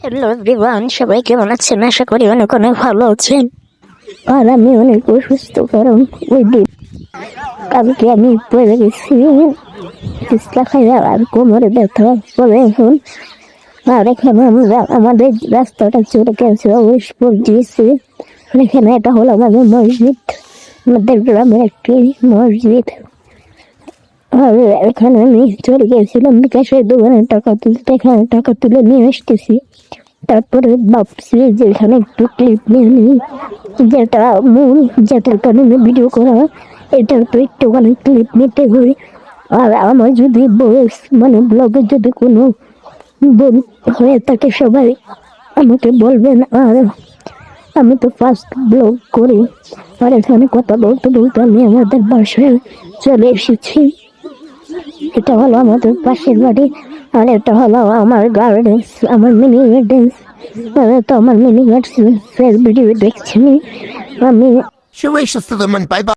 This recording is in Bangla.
হ্যালো এভরিওয়ান, সবাই কেমন আছেন? আশা করি অনেক অনেক ভালো আছেন। আর আমি অনেক অসুস্থ, কারণ ওই দিন কালকে আমি পড়ে গেছি পিছলা খাইয়া, আর কোমরে ব্যথা পরে এখন। আর এখানে আমরা আমাদের রাস্তাটা চলে গেছে ওয়েস্টপুর দিয়েছি। এখানে এটা হলো আমাদের মসজিদ, আমাদের গ্রামের একটি মসজিদ। আর এখানে আমি চলে গেছিলাম বিকাশের দোকানে টাকা তুলতে, এখানে টাকা তুলে নিয়ে আসতেছি। তারপরে ভাবছি যে এখানে একটু ক্লিপ নিয়ে নিই, যেটা মূল, যেটার কারণে ভিডিও করা, এটার তো একটুখানি ক্লিপ নিতে হয়। আর আমার যদি বয়স মানে ব্লগে যদি কোনো ভুল হয়ে থাকে সবাই আমাকে বলবেন। আর আমি তো ফার্স্ট ব্লগ করি, আর এখানে কথা বলতে বলতে আমি আমাদের বাসায় চলে এসেছি। এটা হলো আমাদের পাশের বাড়ি, আর এটা হলো আমার গার্ডেন্স, আমার মিনি গার্ডেন্স। তো আমার মিনি গার্ডেন্সের ভিডিও দেখছি আমি। شو ايش الصدمة؟ باي باي.